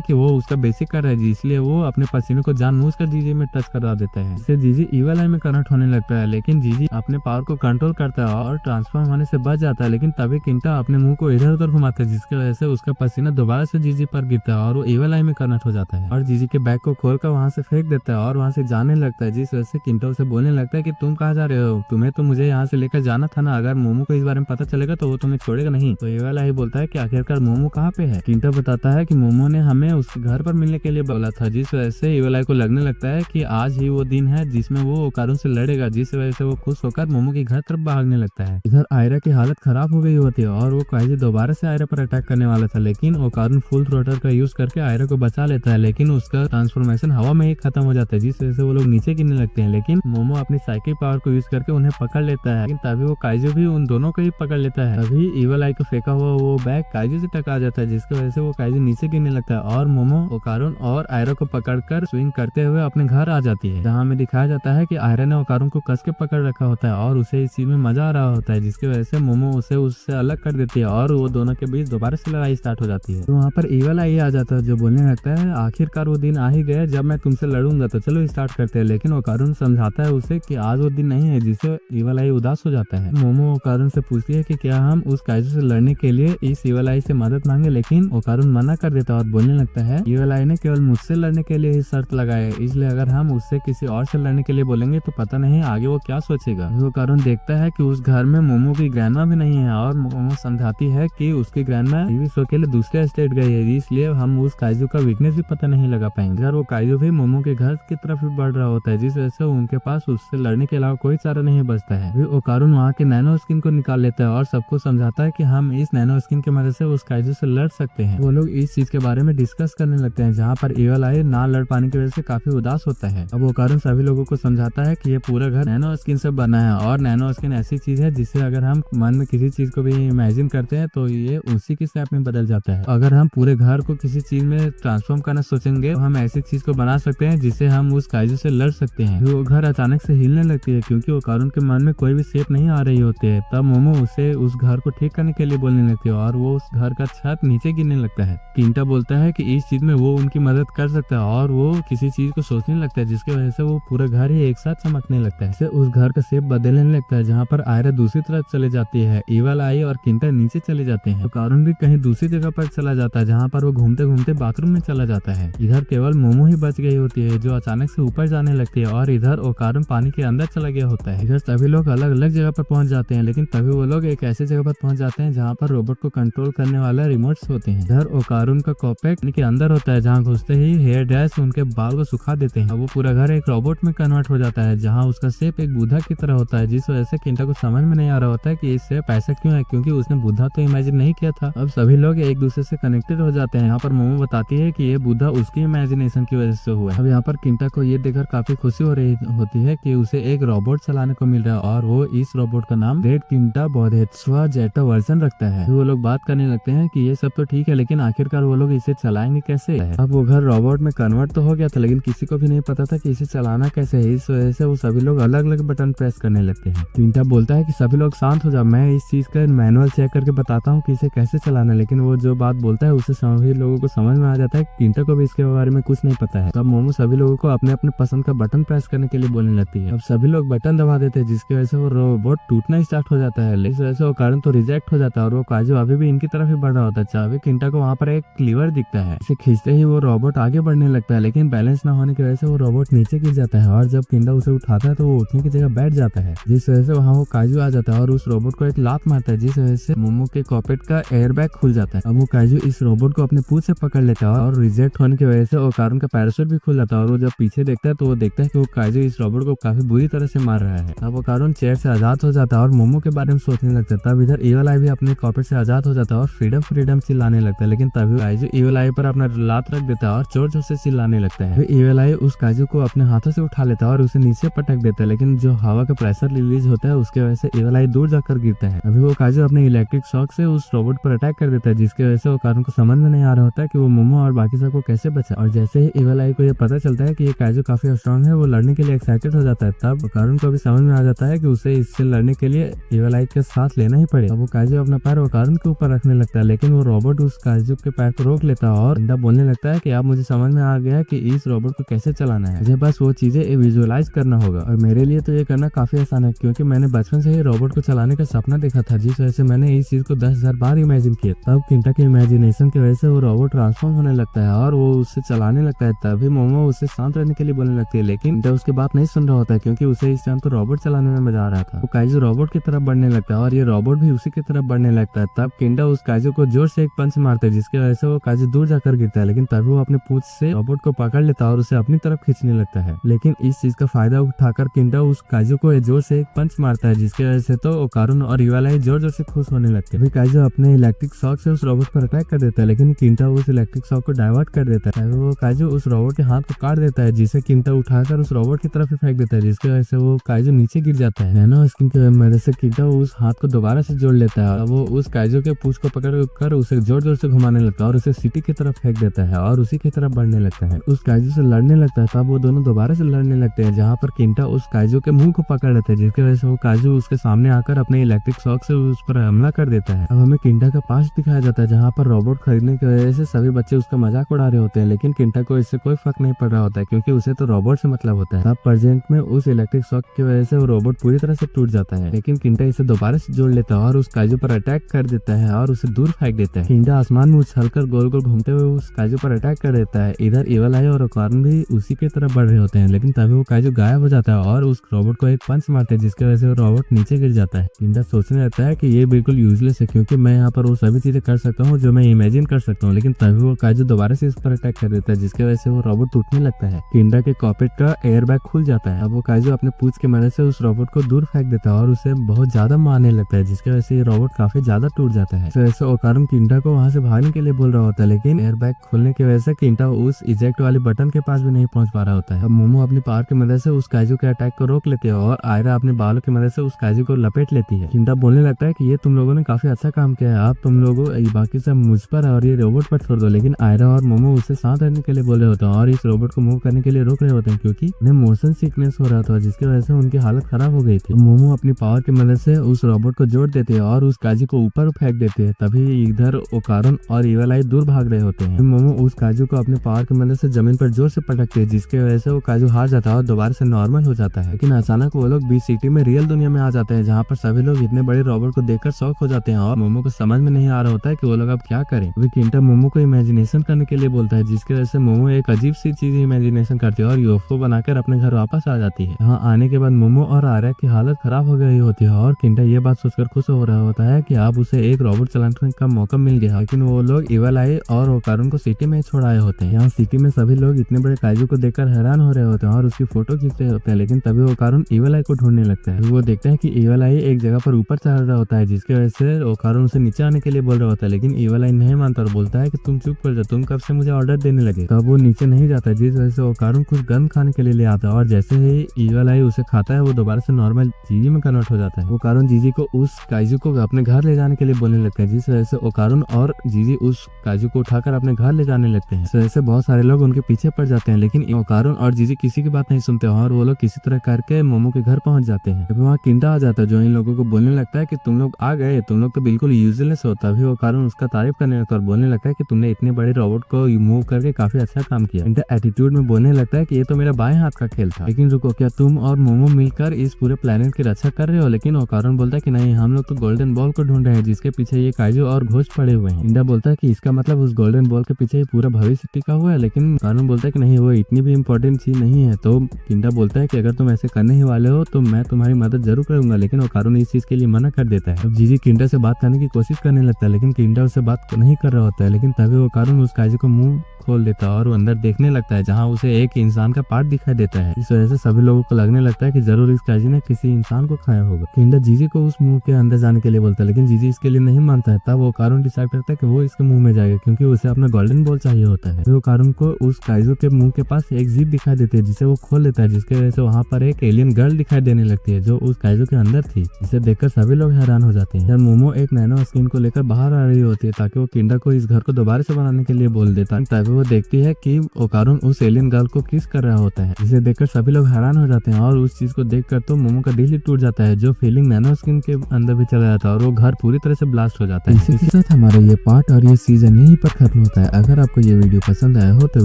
कि वो उसका बेसिक कर रहा है, इसलिए वो अपने पसीने को जानबूझकर जीजी में टच करवा देता है। इससे जीजी ईवल आई में कन्वर्ट होने लगता है, लेकिन जीजी अपने पावर को कंट्रोल करता है और ट्रांसफॉर्म होने से बच जाता है। लेकिन तभी किंटा अपने मुंह को इधर उधर घुमाता है, जिसकी वजह से उसका पसीना दोबारा से जीजी पर गिरता है और वो ईवल आई में कन्वर्ट हो जाता है और जीजी के बैग को खोलकर वहां से फेंक देता है और वहां से जाने लगता है, जिस वजह से किंटा उसे बोलने लगता है कि तुम कहाँ जा रहे हो, तुम्हें तो मुझे यहाँ से लेकर जाना था ना, अगर मोमो को इस बारे में पता चलेगा तो वो तुम्हें छोड़ेगा नहीं। तो ईवल आई बोलता है कि आखिरकार मोमो कहाँ पे है। किंटा बताता है कि मोमो ने हमें उसके घर पर मिलने के लिए बोला था, जिस वजह से ईवल आई को लगने लगता है कि आज ही वो दिन है जिसमें वो ओकारुन से लड़ेगा, जिस वजह से वो खुश होकर मोमो के घर तरफ भागने लगता है। इधर आयरा की हालत खराब हो गई होती है और वो काइजू दोबारा से आयरा पर अटैक करने वाला था, लेकिन ओकारुन फुल थ्रोटल का यूज करके आयरा को बचा लेता है, लेकिन उसका ट्रांसफॉर्मेशन हवा में ही खत्म हो जाता है, जिस वजह से वो लोग नीचे गिरने लगते हैं। लेकिन मोमो अपनी साइकिक पावर को यूज करके उन्हें पकड़ लेता है, लेकिन तभी वो काइजू भी उन दोनों को ही पकड़ लेता है। तभी ईवल आई को फेंका हुआ वो बैग काइजू से टकरा जाता है, जिसकी वजह से वो काइजू नीचे गिरने लगता है और मोमो ओकारुन और आयरा को पकड़कर स्विंग करते हुए अपने घर आ जाती है, जहाँ हमें दिखाया जाता है कि आयरा ने ओकारुन को कस के पकड़ रखा होता है और उसे इस चीज में मजा आ रहा होता है, जिसकी वजह से मोमो उसे उससे अलग कर देती है और वो दोनों के बीच दोबारा से लड़ाई स्टार्ट हो जाती है। तो वहाँ पर ईवल आई आ जाता है, जो बोलने लगता है आखिरकार वो दिन आ ही गया जब मैं तुमसे लड़ूंगा, तो चलो स्टार्ट करते हैं। लेकिन ओकारुन समझाता है उसे कि आज वो दिन नहीं है, जिससे ईवल आई उदास हो जाता है। मोमो ओकारुन से पूछती है कि क्या हम उस काइजू से लड़ने के लिए इस ईवल आई से मदद मांगे, लेकिन ओकारुन मना कर देता है और बोलने लगता है ईवल आई ने केवल मुझसे लड़ने के लिए ही शर्त लगाए, इसलिए अगर हम उससे किसी और से लड़ने के लिए बोलेंगे तो पता नहीं आगे वो क्या सोचेगा। ओकारुन देखता है कि उस घर में मोमो की ग्रैंडमा भी नहीं है और मोमो समझाती है कि उसकी ग्रैंडमा टीवी शो के लिए दूसरे स्टेट गई है, इसलिए हम उस काइजू का वीकनेस भी पता नहीं लगा पाएंगे। वो काइजू भी मोमो के घर की तरफ भी बढ़ रहा होता है, जिस वजह से उनके पास उससे लड़ने के अलावा कोई चारा नहीं बचता है। फिर ओकारुन वहाँ के नैनो स्किन को निकाल लेता है और सबको समझाता है कि हम इस नैनो स्किन की मदद से उस काइजू से लड़ सकते हैं। वो लोग इस चीज के बारे में डिस्कस करने लगते हैं, जहाँ पर ईवल आई ना लड़ पाने की वजह से काफी उदास होता है। अब ओकारुन सभी लोगों को समझाता है कि ये पूरा घर नैनो स्किन से बना है और नैनो स्किन ऐसी चीज है जिससे अगर हम मन में किसी चीज को भी इमेजिन करते हैं तो ये उसी की शेप में बदल जाता है। अगर हम पूरे घर को किसी चीज में ट्रांसफॉर्म करना सोचेंगे तो हम ऐसी चीज को बना सकते हैं जिससे हम उस काइजू से लड़ सकते हैं। वो घर अचानक से हिलने लगती है क्योंकि ओकारुन के मन में कोई भी शेप नहीं आ रही होती है। तब मोमो उसे उस घर को ठीक करने के लिए बोलने लगती है और वो उस घर का छत नीचे गिरने लगता है। किंटा बोलता है कि इस चीज में वो उनकी मदद कर सकता है और वो किसी चीज को सोचने लगता है, जिसकी वजह से वो पूरा घर ही एक साथ चमकने लगता है। इससे उस घर का शेप बदलने लगता है, जहाँ पर आयरा दूसरी तरफ चले जाती है, ईवल आई और किंटा नीचे चले जाते हैं। ओकारुन भी कहीं दूसरी जगह पर चला जाता है, जहाँ पर वो घूमते घूमते बाथरूम में चला जाता है। इधर केवल मोमो ही बच गई होती है, जो अचानक से ऊपर जाने लगती है और इधर ओकारुन पानी के अंदर चला गया होता है। इधर सभी लोग अलग अलग जगह पर पहुंच जाते हैं, लेकिन तभी वो लोग एक ऐसी जगह पर पहुंच जाते हैं जहाँ पर रोबोट को कंट्रोल करने वाला रिमोट्स होते हैं। इधर ओकारुन का कॉपेट के अंदर होता है, जहाँ घुसते ही हेयर ड्रायर्स उनके बाल को सुखा देते हैं। वो पूरा घर एक रोबोट में कन्वर्ट हो जाता है, जहाँ उसका शेप एक बुद्धा की तरह होता है, जिस वजह से किंटा को समझ में नहीं आ रहा होता है कि इस शेप ऐसा क्यों है, क्योंकि उसने बुद्धा तो इमेजिन नहीं किया था। अब सभी लोग एक दूसरे से कनेक्टेड हो जाते हैं। यहाँ पर मोमो बताती है कि ये बुद्धा उसकी इमेजिनेशन की वजह से हुआ है। अब यहाँ पर किंटा को ये देखकर काफी खुशी हो रही होती है कि उसे एक रोबोट चलाने को मिल रहा है और वो इस रोबोट का नाम ग्रेट किंटा बोधेत्सवा जेटा वर्जन रखता है। वो लोग बात करने लगते हैं कि ये सब तो ठीक है, लेकिन आखिरकार वो लोग इसे चलाएंगे कैसे। अब वो घर रोबोट में कन्वर्ट तो हो गया था, लेकिन किसी को भी नहीं पता था कि इसे चलाना कैसे है। इस वजह से वो सभी लोग अलग अलग बटन प्रेस करने लगते हैं। किंटा बोलता है कि सभी लोग शांत हो जाओ, मैं इस चीज का मैनुअल चेक करके बताता हूँ कि इसे कैसे चलाना है। लेकिन वो जो बात बोलता है उसे सभी लोगों को समझ में आ जाता है। किंटा को भी इसके बारे में कुछ नहीं पता है। तब मोमो सभी लोगों को अपने अपने पसंद का बटन प्रेस करने के लिए बोलने लगती है। अब सभी लोग बटन दबा देते हैं, जिसकी वजह से वो रोबोट टूटना स्टार्ट हो जाता है। इस वजह से वो कारण तो रिजेक्ट हो जाता है और वो काजू अभी भी इनकी तरफ ही बढ़ रहा होता है। चाहे किंटा को वहाँ पर एक लीवर दिखता है, इसे खींचते ही वो रोबोट आगे बढ़ने लगता है, लेकिन बैलेंस न होने की वजह से वो रोबोट नीचे गिर जाता है और जब किंटा उसे उठाता है तो वो उठने की जगह बैठ जाता है, जिस वजह से वहाँ वो काजू आ जाता है और उस रोबोट को एक लात मारता है, जिस वजह से मोमो के कॉपेट का एयर बैग खुल जाता है। अब वो काजू काजू इस रोबोट को अपने पूंछ से पकड़ लेता है और रिजेक्ट होने की वजह से ओकारुन का पैराशूट भी खुल जाता है और वो जब पीछे देखता है तो वो देखता है कि वो काजू इस रोबोट को काफी बुरी तरह से मार रहा है। अब ओकारुन चेयर से आजाद हो जाता है और मोमो के बारे में सोचने लगता है। तब इधर इवल आई भी अपने कॉर्पेट से आजाद हो जाता है और फ्रीडम फ्रीडम चिल्लाने लगता है, लेकिन तभी काजू इवल आई पर अपना लात रख देता है और जोर जोर से चिल्लाने लगता है। इवल आई उस काजू को अपने हाथों से उठा लेता है और उसे नीचे पटक देता है, लेकिन जो हवा का प्रेशर रिलीज होता है उसके वजह से इवल आई दूर जाकर गिरता है। अभी वो काजू अपने इलेक्ट्रिक शॉक से उस रोबोट पर अटैक कर देता है, जिसकी वजह से ओकारुन को समझ में नहीं आ रहा होता है कि वो मोमो और बाकी सबको कैसे बचा। और जैसे ही इवल आई को ये पता चलता है कि ये काजू काफी स्ट्रॉन्ग है, वो लड़ने के लिए एक्साइटेड हो जाता है। तब ओकारुन को भी समझ में आ जाता है कि उसे इससे लड़ने के लिए इवल आई के साथ लेना ही पड़ेगा। वो काजू अपना पैर ओकारुन के ऊपर रखने लगता है, लेकिन वो रोबोट उस काजू के पैर को रोक लेता है और किंडा बोलने लगता है कि अब मुझे समझ में आ गया कि इस रोबोट को कैसे चलाना है, मुझे बस वो चीजें विजुअलाइज करना होगा। और मेरे लिए तो ये करना काफी आसान है, क्योंकि मैंने बचपन से ही रोबोट को चलाने का सपना देखा था, जिस वजह से मैंने इस चीज को 10,000 बार इमेजिन किया। तब किंटा की इमेजिनेशन की वजह से वो रोबोट ट्रांसफॉर्म होने लगता है और वो उससे चलाने लगता है। तभी मोमो उसे शांत रहने के लिए बोलने लगती है, लेकिन किंटा उसकी बात नहीं सुन रहा होता है, क्योंकि उसे इस टाइम तो रोबोट चलाने में मजा आ रहा था। वो काजू रोबोट की तरफ बढ़ने लगता है और ये रोबोट भी उसी की तरफ बढ़ने लगता है। तब किंटा उस काजू को जोर से एक पंच मारता है, जिसकी वजह से वो काजू दूर जाकर गिरता है, लेकिन तभी वो अपने पूंछ से रोबोट को पकड़ लेता है और उसे अपनी तरफ खींचने लगता है। लेकिन इस चीज का फायदा उठाकर किंटा उस काजू को जोर से एक पंच मारता है, जिसकी वजह से तो ओकारुन और इवल आई जोर जोर से खुश होने लगते हैं। काजू अपने इलेक्ट्रिक शॉक से उस रोबोट पर अटैक कर देता है, लेकिन किंटा उस इलेक्ट्रिक शॉक को डाइवर्ट कर देता है। वो काजू उस रोबोट के हाथ को काट देता है, जिसे किंटा उठाकर उस रोबोट की तरफ ही फेंक देता है, जिसकी वजह से वो काजू नीचे गिर जाता है। नैनो स्किन की मदद से किंटा उस हाथ को दोबारा से जोड़ लेता है और वो उस काजू के पूंछ को पकड़ कर उसे जोर जोर से घुमाने लगता है और उसे सिटी की तरफ फेंक देता है और उसी की तरफ बढ़ने लगता है। उस काजू से लड़ने लगता है। तब वो दोनों दोबारा से लड़ने लगते हैं, जहाँ पर किंटा उस काजू के मुंह को पकड़ लेता है, जिसकी वजह से वो काजू उसके सामने आकर अपने इलेक्ट्रिक शॉक से उस पर हमला कर देता है। अब हमें किंटा का पास्ट दिखाया जाता है, जहाँ पर रोबोट खरीदने की वजह से सभी बच्चे उसका मजाक उड़ा रहे होते हैं, लेकिन किंटा को इससे कोई फर्क नहीं पड़ रहा होता है, क्योंकि उसे तो रोबोट से मतलब होता है। अब प्रेजेंट में उस इलेक्ट्रिक शॉक की वजह से वो रोबोट पूरी तरह से टूट जाता है, लेकिन किंटा इसे दोबारा से जोड़ लेता है और उस काजू पर अटैक कर देता है और उसे दूर फेंक देता है। किंटा आसमान में उछलकर गोल गोल घूमते हुए उस काजू पर अटैक कर देता है। इधर इवल आई और ओकारुन भी उसी की तरफ बढ़ रहे होते हैं, लेकिन तभी वो काजू गायब हो जाता है और उस रोबोट को एक पंच मारते हैं, जिसकी वजह से वो रोबोट नीचे गिर जाता है। किंटा सोचने लगता है कि ये बिल्कुल यूजलेस है, क्योंकि मैं यहाँ पर वो सभी चीजें कर सकता हूँ जो मैं इमेजिन कर सकता हूँ, लेकिन तभी वो काजू दोबारा से इस पर अटैक कर देता है, जिसकी वजह से वो रोबोट टूटने लगता है। किंडा के कॉकपिट का एयर बैग खुल जाता है। अब वो काजू अपने पूंछ की मदद से उस रोबोट को दूर फेंक देता है और उसे बहुत ज्यादा मारने लगता है, जिसकी वजह से ये रोबोट काफी ज्यादा टूट जाता है। वैसे ओकारुन किंटा को वहां से भागने के लिए बोल रहा होता है, लेकिन एयर बैग खुलने की वजह से किंटा उस इजेक्ट वाले बटन के पास भी नहीं पहुंच पा रहा होता है। अब मोमो अपनी पावर की मदद से उस काजू के अटैक को रोक लेते हैं और आयरा अपने बालों की मदद से उस काजू को लपेट लेती है। किंटा बोलने लगता है कि ये तुम लोगों ने काफी अच्छा काम किया है, आप तुम लोगों बाकी सब मुझ पर और ये रोबोट पर छोड़ दो। लेकिन आयरा और मोमो उससे साथ रहने के लिए बोल रहे होते हैं और इस रोबोट को मूव करने के लिए रोक रहे होते हैं, क्योंकि उन्हें मोशन सिकनेस हो रहा था, जिसकी वजह से उनकी हालत खराब हो गई थी। मोमो अपनी पावर की मदद से उस रोबोट को जोड़ देते हैं और उस काजू को ऊपर फेंक देते हैं। तभी इधर ओकारुन और इवल आई दूर भाग रहे होते हैं। मोमो उस काजू को अपने पावर की मदद से जमीन पर जोर से पटकते हैं, जिसकी वजह से वो काजू हार जाता है और दोबारा से नॉर्मल हो जाता है। लेकिन अचानक वो लोग बीच सिटी में रियल दुनिया में आ जाते हैं, जहाँ पर सभी लोग इतने बड़े रोबोट को देखकर शॉक हो जाते हैं और मोमो को समझ में नहीं आ रहा होता है कि वो लोग अब क्या करें। अभी किंटा मोमो को इमेजिनेशन करने के लिए बोलता है, जिसकी वजह से मोमो एक अजीब सी चीज इमेजिनेशन करती है और यूएफओ बनाकर अपने घर वापस आ जाती है। यहाँ आने के बाद मोमो और आर्या की हालत खराब हो गई होती है और किंटा ये बात सोचकर खुश हो रहा होता है कि अब उसे एक रोबोट चलाने का मौका मिल गया। लेकिन वो लोग इवल आई और ओकारुन को सिटी में छोड़ आए होते हैं। यहाँ सिटी में सभी लोग इतने बड़े काजू को देखकर हैरान हो रहे होते हैं और उसकी फोटो खींच रहे होते हैं, लेकिन तभी ओकारुन इवल आई को ढूंढने लगता है। वो देखते हैं कि इवल आई एक जगह पर ऊपर चढ़ रहा होता है, जिसकी वजह से ओकारुन उसे नीचे आने के लिए बोल रहा होता है, लेकिन इवल आई नहीं मानता और बोलता है कि तुम चुप कर जाओ, तुम कब से मुझे ऑर्डर देने लगे। तब वो नीचे नहीं जाता, जिस वजह से ओकारुन कुछ गन खाने के लिए ले आता है और जैसे ही इवल आई उसे खाता है वो दोबारा से नॉर्मल जीजी में कन्वर्ट हो जाता है। ओकारुन जीजी को उस काजू को अपने घर ले जाने के लिए बोलने लगते हैं, जिस वजह से ओकारुन और जीजी उस काजू को उठाकर अपने घर ले जाने लगते हैं। इस वजह से बहुत सारे लोग उनके पीछे पड़ जाते हैं, लेकिन ओकारुन और जीजी किसी की बात नहीं सुनते और वो लोग किसी तरह करके मोमो के घर पहुंच जाते हैं। तभी वहाँ किंटा आ जाता है, जो इन लोगों को बोलने लगता है कि तुम लोग आ गए, तुम लोग तो बिल्कुल यूजलेस हो। तभी ओकारुन उसका तारीफ करने लगता है और बोलने लगता है कि तुमने इतने बड़े रोबोट को मूव करके काफी अच्छा काम किया। किंटा एटीट्यूड में बोलने लगता है कि ये तो मेरा बाएं हाथ का खेल था, लेकिन रुको, क्या तुम और मोमो मिलकर इस पूरे प्लेनेट की रक्षा कर रहे हो? लेकिन ओकारुन बोलता है कि नहीं, हम लोग तो गोल्डन बॉल को ढूंढ रहे हैं, जिसके पीछे ये काजू और घोस्ट पड़े हुए हैं। किंटा बोलता है कि इसका मतलब उस गोल्डन बॉल के पीछे पूरा भविष्य टिका हुआ है, लेकिन ओकारुन बोलता है कि नहीं, वो इतनी भी इम्पोर्टेंट चीज नहीं है। तो किंटा बोलता है कि अगर तुम ऐसे करने ही वाले हो तो मैं तुम्हारी मदद जरूर करूंगा, लेकिन ओकारुन इस चीज के लिए मना कर देता है। अब जीजी किंटा से बात करने की कोशिश करने लगता है, लेकिन किंटा उससे बात बात नहीं कर रहा होता है, लेकिन तभी वो कारण उस काइजू को मुंह खोल देता है और वो अंदर देखने लगता है, जहाँ उसे एक इंसान का पार्ट दिखाई देता है। इस वजह से सभी लोगों को लगने लगता है कि जरूर इस काइजू ने किसी इंसान को खाया होगा। किंडर जीजी को उस मुंह के अंदर जाने के लिए बोलता है, लेकिन जीजी इसके लिए नहीं मानता है। तब वो कारुन डिसाइड करता है कि वो इसके मुंह में जाएगा, क्योंकि उसे अपना गोल्डन बॉल चाहिए होता है। वो कारुन को उस काइजू के मुंह के पास एक जीप दिखाई देती है, जिसे वो खोल लेता है, जिसकी वजह से वहाँ पर एक एलियन गर्ल दिखाई देने लगती है, जो उस काइजू के अंदर थी। इसे देखकर सभी लोग हैरान हो जाते हैं। जब मोमो एक नैनो स्किन को लेकर बाहर आ रही होती है ताकि वो किंडर को इस घर को दोबारा से बनाने के लिए बोल देता है, तभी वो देखती है कि ओकारुन उस एलियन गर्ल को किस कर रहा होता है। इसे देखकर सभी लोग हैरान हो जाते हैं और उस चीज को देखकर तो मोमो का दिल ही टूट जाता है, जो फीलिंग नैनो स्किन के अंदर भी चला जाता है और वो घर पूरी तरह से ब्लास्ट हो जाता है। इसी के साथ हमारा ये पार्ट और ये सीजन यहीं पर खत्म होता है। अगर आपको ये वीडियो पसंद आया हो तो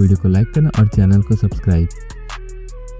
वीडियो को लाइक करना और चैनल को सब्सक्राइब